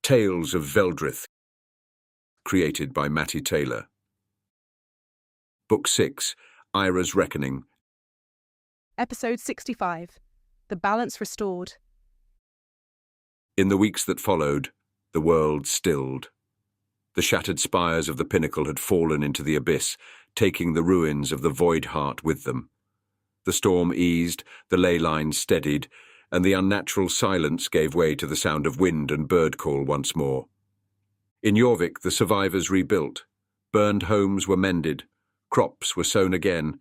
Tales of Veldrith, created by Matty. Book 6, Eira's Reckoning. Episode 65. The Balance Restored. In the weeks that followed, the world stilled. The shattered spires of the pinnacle had fallen into the abyss, taking the ruins of the Voidheart with them. The storm eased, the ley lines steadied, and the unnatural silence gave way to the sound of wind and bird call once more. In Jorvik, the survivors rebuilt. Burned homes were mended, crops were sown again,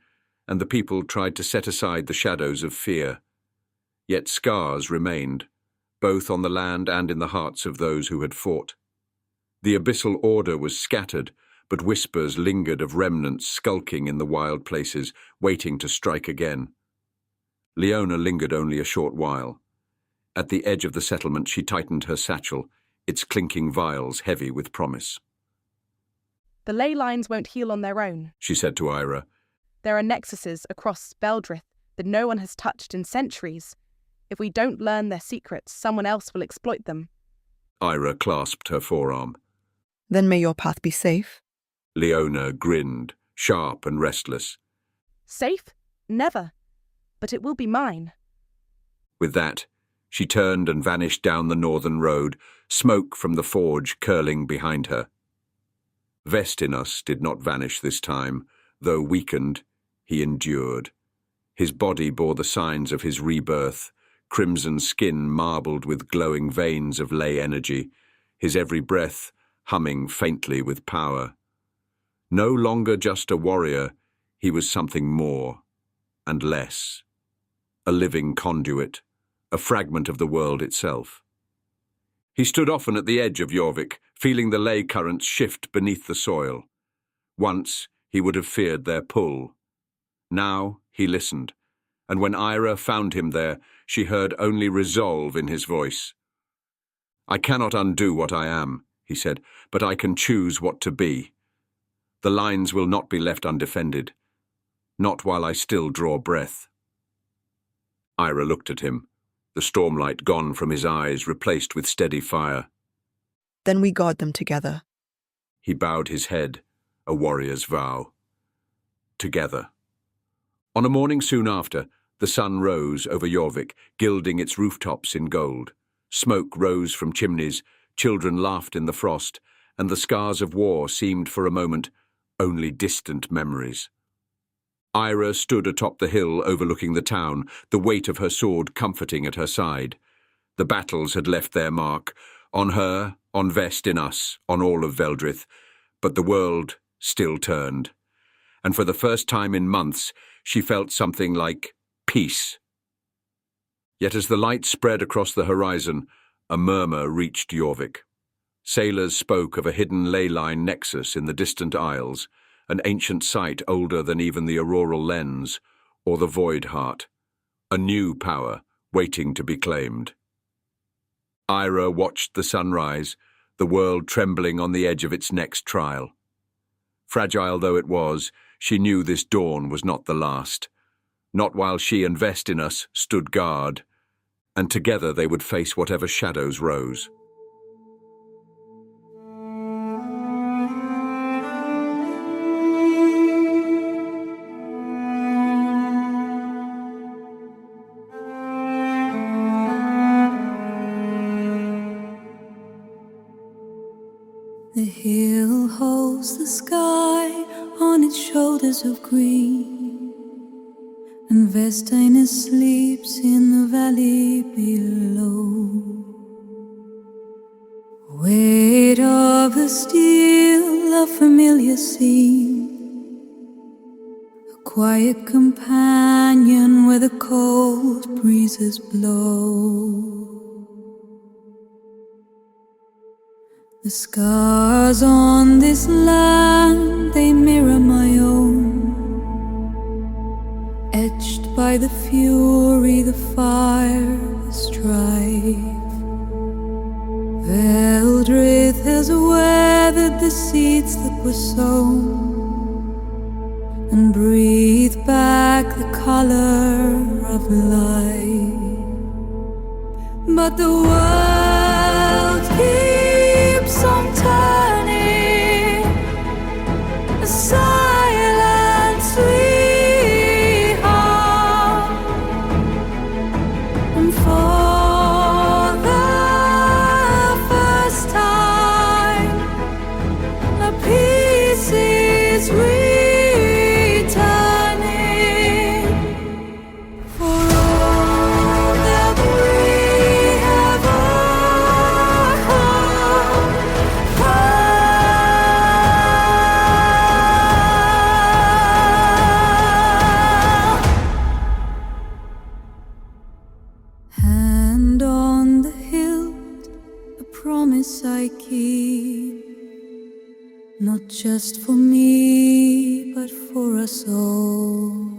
and the people tried to set aside the shadows of fear. Yet scars remained, both on the land and in the hearts of those who had fought. The Abyssal Order was scattered, but whispers lingered of remnants skulking in the wild places, waiting to strike again. Leona lingered only a short while. At the edge of the settlement she tightened her satchel, its clinking vials heavy with promise. The ley lines won't heal on their own, she said to Eira. There are nexuses across Veldrith that no one has touched in centuries. If we don't learn their secrets, someone else will exploit them. Eira clasped her forearm. Then may your path be safe. Leona grinned, sharp and restless. Safe? Never. But it will be mine. With that, she turned and vanished down the northern road, smoke from the forge curling behind her. Vestinus did not vanish this time. Though weakened, he endured. His body bore the signs of his rebirth, crimson skin marbled with glowing veins of ley energy, his every breath humming faintly with power. No longer just a warrior, he was something more and less. A living conduit, a fragment of the world itself. He stood often at the edge of Jorvik, feeling the ley currents shift beneath the soil. Once, he would have feared their pull. Now he listened, and when Eira found him there, she heard only resolve in his voice. I cannot undo what I am, he said, but I can choose what to be. The lines will not be left undefended, not while I still draw breath. Eira looked at him, the stormlight gone from his eyes, replaced with steady fire. Then we guard them together. He bowed his head, a warrior's vow. Together. On a morning soon after, the sun rose over Jorvik, gilding its rooftops in gold. Smoke rose from chimneys, children laughed in the frost, and the scars of war seemed for a moment only distant memories. Eira stood atop the hill overlooking the town, the weight of her sword comforting at her side. The battles had left their mark, on her, on Vestinus, on all of Veldrith, but the world still turned. And for the first time in months, she felt something like peace. Yet as the light spread across the horizon, a murmur reached Jorvik. Sailors spoke of a hidden ley line nexus in the distant isles, an ancient site older than even the auroral lens, or the Voidheart, a new power waiting to be claimed. Eira watched the sunrise, the world trembling on the edge of its next trial. Fragile though it was, she knew this dawn was not the last, not while she and Vestinus stood guard, and together they would face whatever shadows rose. The hill holds the sky on its shoulders of green, and Vestinus sleeps in the valley below. Weight of the steel, a familiar scene, a quiet companion where the cold breezes blow. The scars on this land, they mirror my own, etched by the fury, the fire, the strife. Veldrith has weathered the seeds that were sown, and breathed back the color of life. But the world keeps promise I keep, not just for me, but for us all.